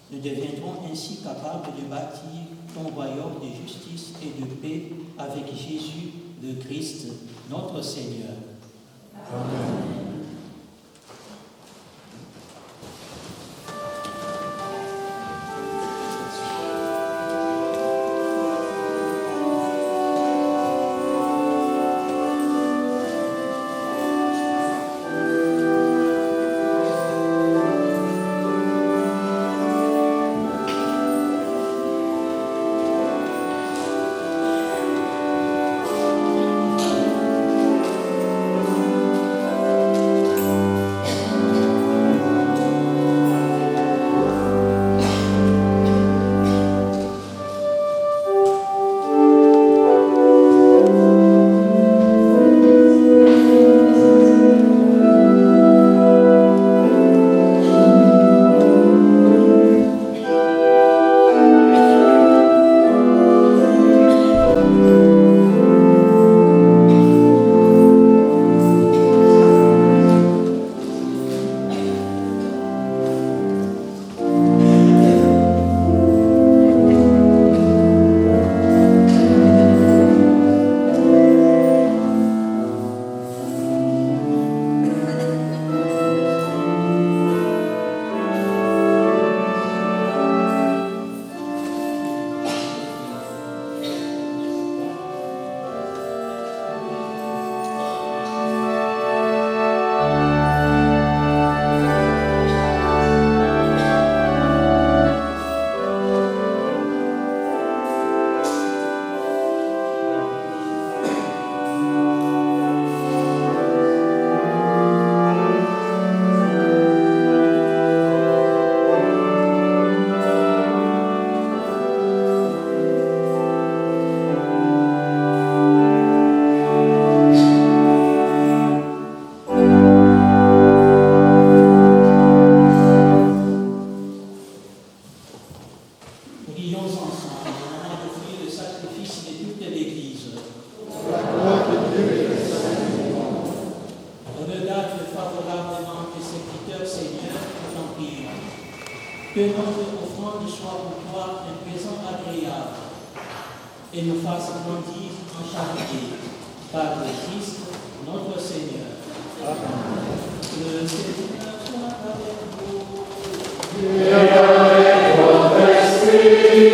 Nous deviendrons ainsi capables de bâtir ton royaume de justice et de paix avec Jésus, le Christ, notre Seigneur. Amen. Que notre offrande soit pour toi un présent agréable et nous fasse grandir en charité par le Christ, notre Seigneur. Amen. Le Seigneur soit avec vous.
Et avec votre esprit.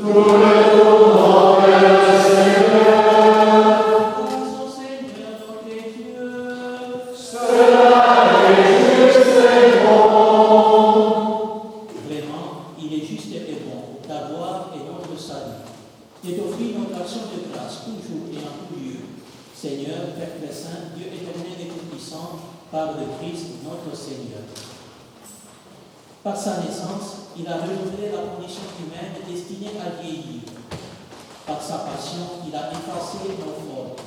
Nous le tournons vers le Seigneur.
Grâce au Seigneur notre Dieu.
Cela est juste et bon.
Vraiment, il est juste et bon, ta gloire et notre salut. Et t'offrir notre action de grâce toujours et en tout lieu. Seigneur, Père très saint, Dieu éternel et tout-puissant, par le Christ notre Seigneur. Par sa naissance, il a renouvelé la condition humaine destinée à vieillir. Par sa passion, il a effacé nos fautes.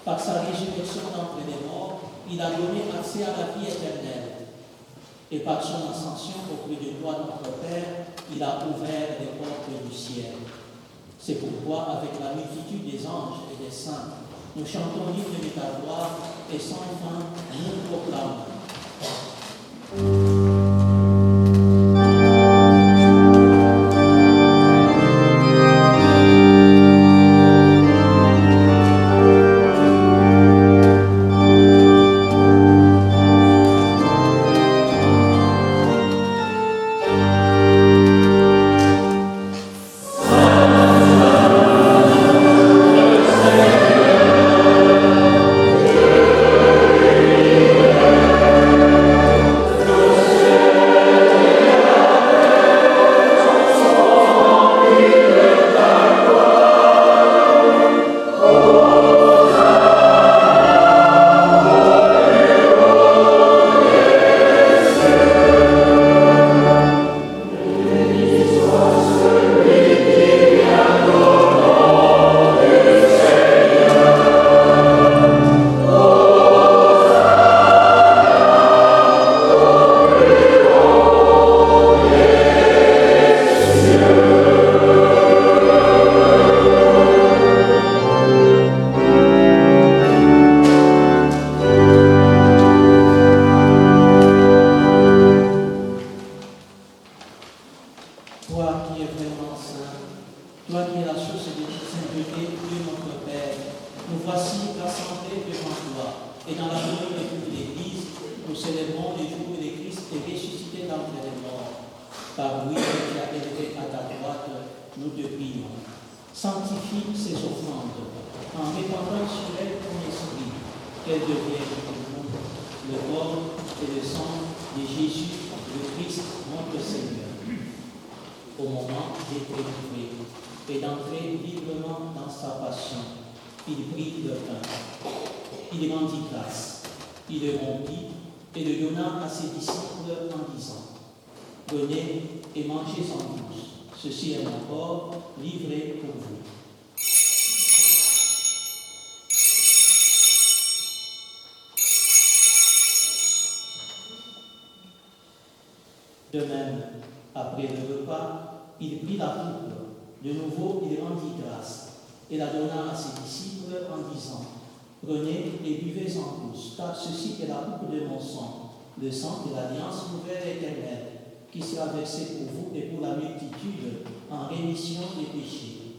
Par sa résurrection d'entre les morts, il a donné accès à la vie éternelle. Et par son ascension auprès de toi, notre Père, il a ouvert les portes du ciel. C'est pourquoi, avec la multitude des anges et des saints, nous chantons l'hymne de ta gloire et sans fin, nous proclamons. De même, après le repas, il prit la coupe. De nouveau, il rendit grâce et la donna à ses disciples en disant : Prenez et buvez-en tous, car ceci est la coupe de mon sang, le sang de l'alliance nouvelle et éternelle, qui sera versé pour vous et pour la multitude en rémission des péchés.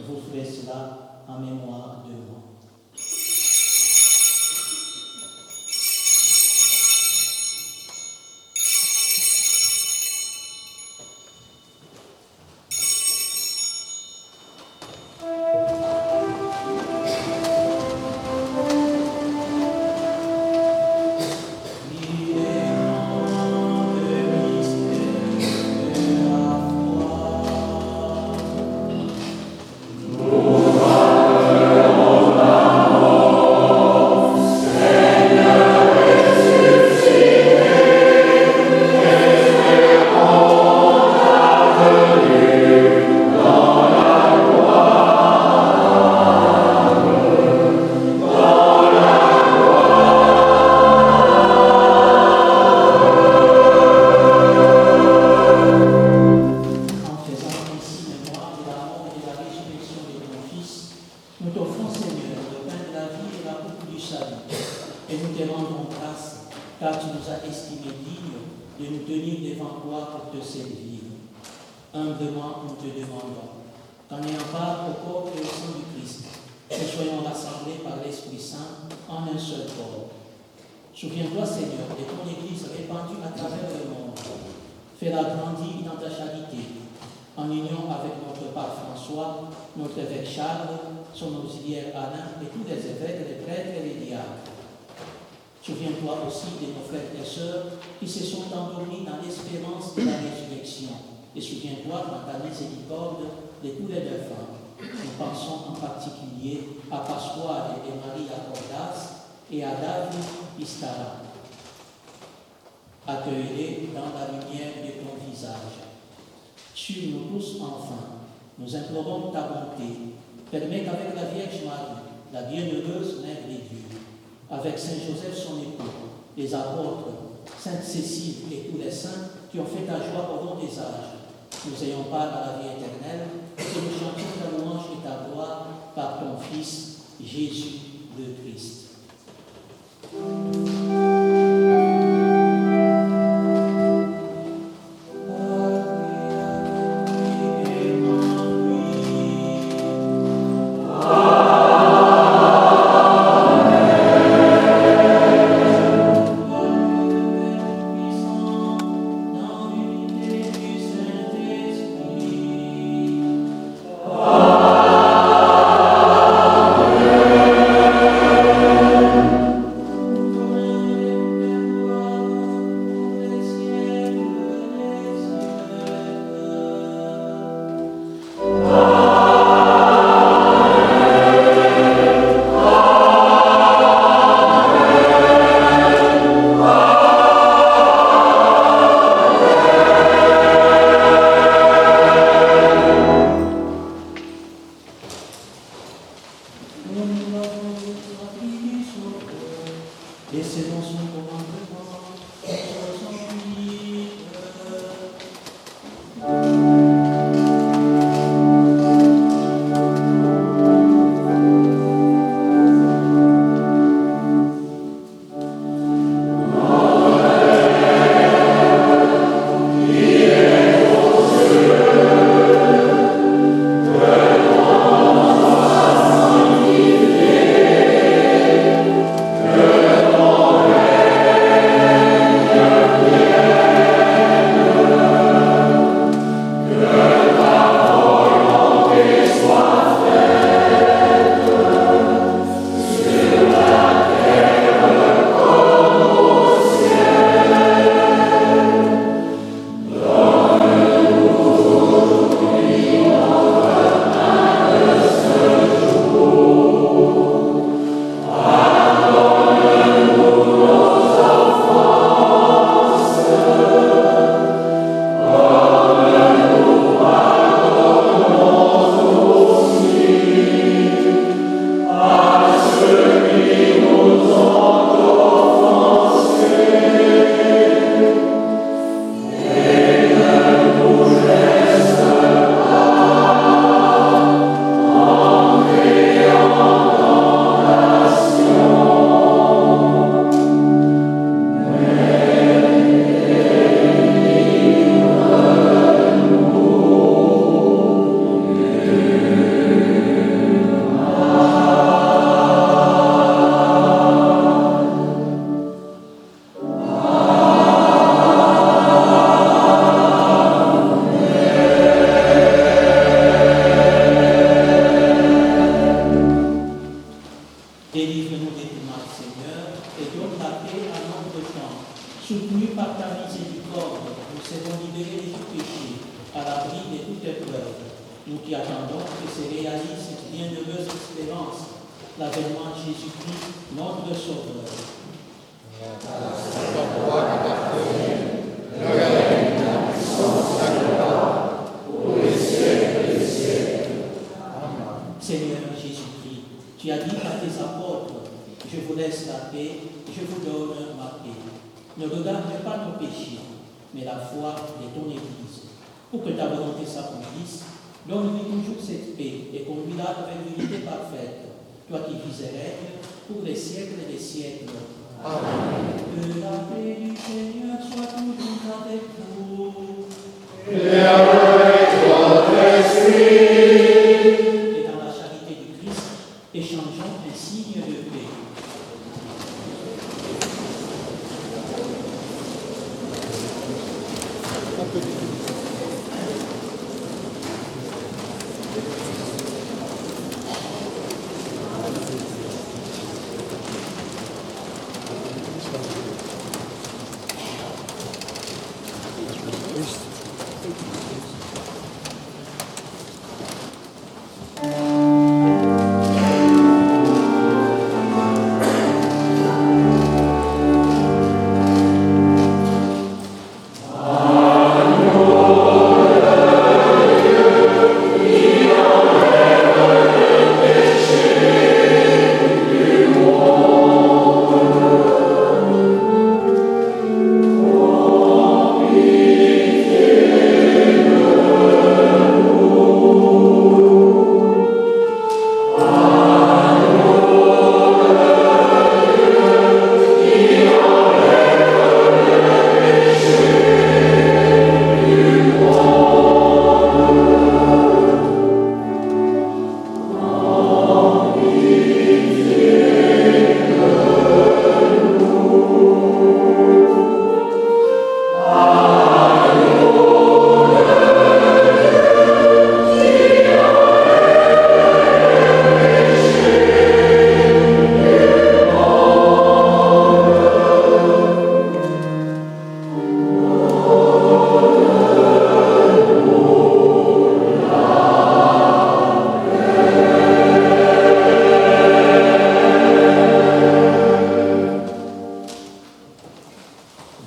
Vous ferez cela en mémoire de moi. Nous t'offrons, Seigneur, le pain de la vie et la coupe du salut, et nous te rendons grâce car tu nous as estimés dignes de nous tenir devant toi pour te servir. Humblement, nous te demandons qu'en ayant part au corps et au sang du Christ, nous soyons rassemblés par l'Esprit Saint en un seul corps. Souviens-toi, Seigneur, de ton Église répandue à travers le monde. Fais-la grandir dans ta charité, en union avec notre pape François, notre évêque Charles, son auxiliaire Alain et tous les évêques, les prêtres et les diacres. Souviens-toi aussi de nos frères et sœurs qui se sont endormis dans l'espérance de la résurrection. Et souviens-toi dans ta miséricorde de tous les défunts. Nous pensons en particulier à Pasquale et Marie Accordas et à David Pistara. Accueille-les dans la lumière de ton visage. Sur nous tous, enfin, nous implorons ta bonté. Permets qu'avec la Vierge Marie, la bienheureuse Mère de Dieu, avec Saint Joseph son époux, les apôtres, Sainte Cécile et tous les saints qui ont fait ta joie au long des âges, nous ayons part à la vie éternelle, et que nous chantions ta louange et ta gloire par ton Fils, Jésus le Christ. Toi qui vis et règnes pour les siècles des siècles. Que la paix du Seigneur soit toujours avec vous.
Et avec votre esprit.
Et dans la charité du Christ, échangeons un signe de paix.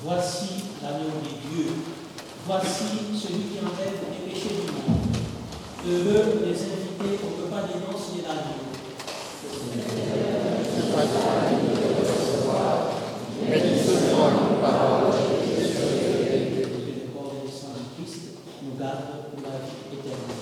Voici l'agneau de Dieu. Voici celui qui enlève les péchés du monde. Heureux les invités au repas des noces de l'agneau. Que le corps et le sang du Christ nous gardent pour la vie éternelle.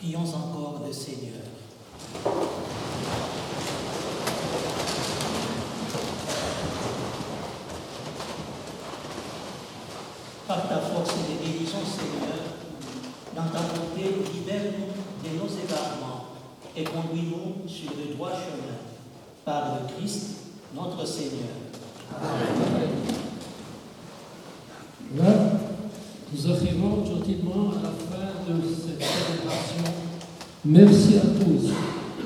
Prions encore le Seigneur. Par ta force de guérison, Seigneur, dans ta bonté, libère-nous de nos égarements et conduis-nous sur le droit chemin. Par le Christ, notre Seigneur. Amen.
Là, nous arrivons gentiment à la fin de cette célébration. Merci à tous.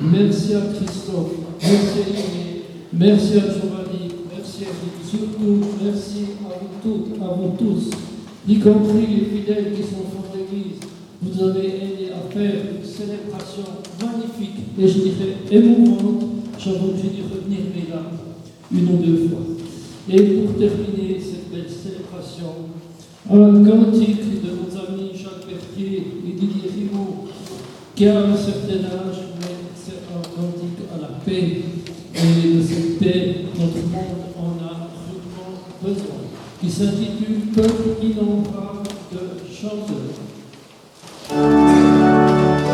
Merci à Christophe. Merci à Yves. Merci à Giovanni. Merci à vous. Surtout, merci à vous toutes, à vous tous, y compris les fidèles qui sont dans l'église. Vous avez aidé à faire une célébration magnifique et je dirais émouvante. J'avais obligé de retenir mes larmes une ou deux fois. Et pour terminer cette belle célébration, un cantique de nos amis Jacques Berthier et Didier Rigaud, qui a un certain âge, mais c'est un cantique à la paix. Et de cette paix, notre monde en a cruellement besoin, qui s'intitule Peuple innombrable de chanteurs.
Innombrable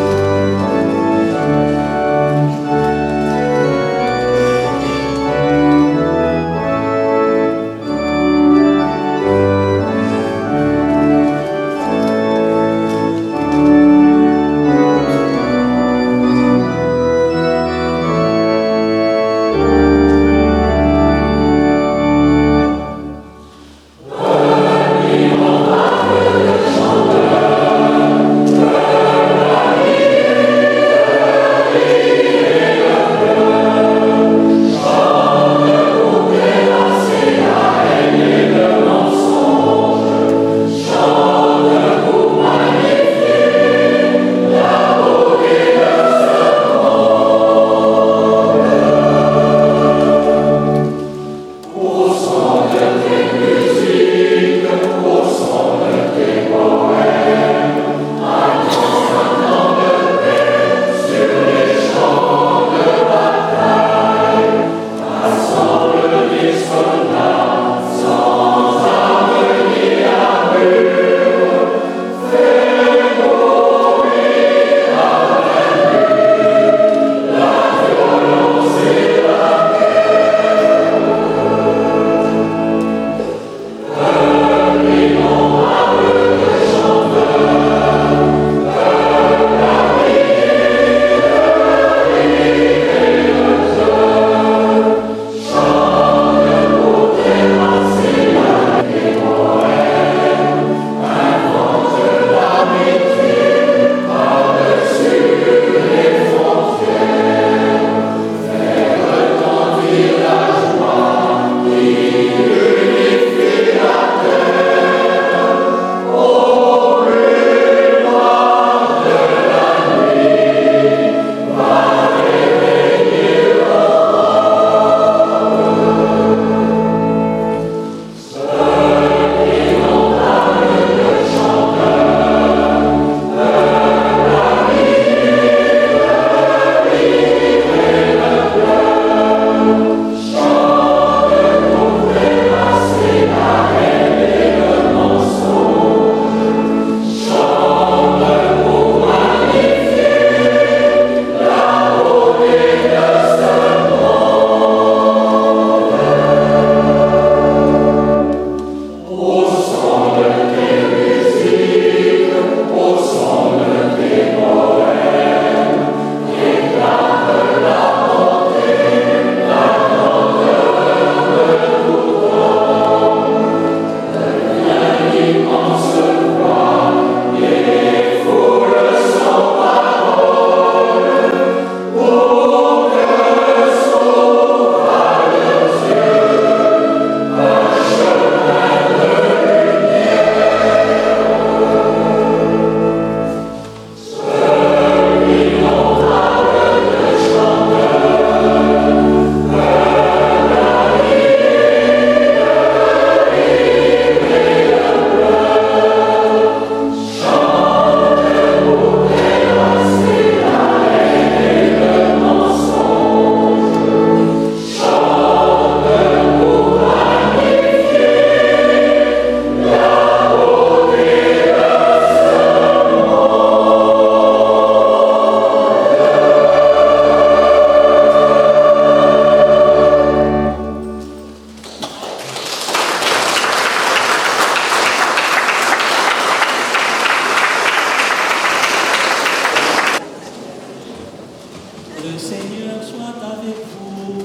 Le Seigneur soit avec vous.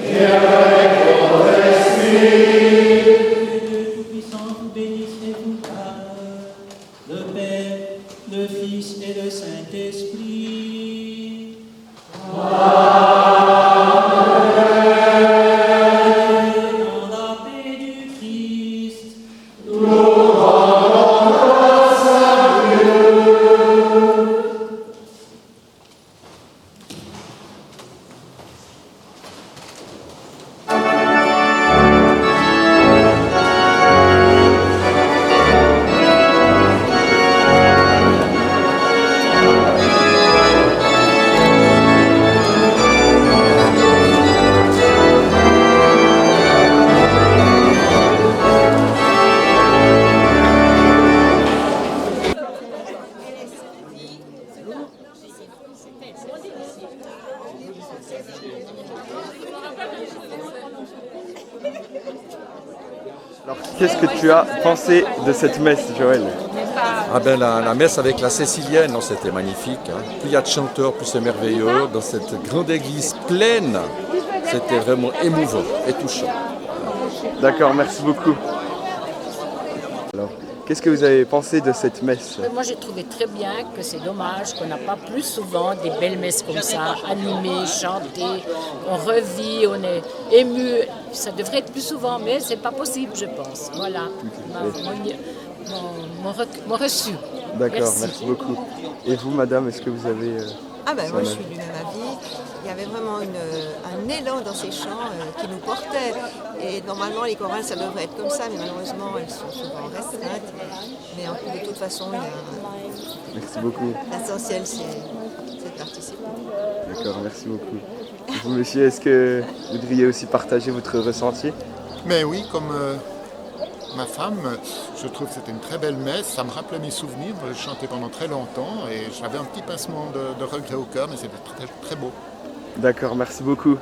Et avec votre esprit.
Dieu Tout-Puissant vous bénisse et vous garde, le Père, le Fils et le Saint-Esprit. Amen. Dans la paix du Christ.
Alors, qu'est-ce que tu as pensé de cette messe, Joël?
Ah ben la messe avec la Cécilienne, non, c'était magnifique. Hein. Plus il y a de chanteurs, plus c'est merveilleux. Dans cette grande église pleine, c'était vraiment émouvant et touchant.
D'accord, merci beaucoup. Alors, qu'est-ce que vous avez pensé de cette messe?
Moi, j'ai trouvé très bien que c'est dommage qu'on n'a pas plus souvent des belles messes comme ça, animées, chantées, on revit, on est ému. Ça devrait être plus souvent, mais c'est pas possible, je pense. Voilà, mon reçu.
D'accord, merci beaucoup. Et vous, madame, est-ce que vous avez...
Moi je suis du même avis. Il y avait vraiment un élan dans ces chants qui nous portait. Et normalement les chorales ça devrait être comme ça, mais malheureusement elles sont souvent restreintes. Mais de toute façon,
Merci beaucoup.
l'essentiel c'est de participer.
D'accord, merci beaucoup. Et vous, monsieur, est-ce que vous voudriez aussi partager votre ressenti?
Mais oui, comme ma femme, je trouve que c'était une très belle messe. Ça me rappelait mes souvenirs. J'ai chanté pendant très longtemps et j'avais un petit pincement de regret au cœur, mais c'était très, très beau.
D'accord, merci beaucoup.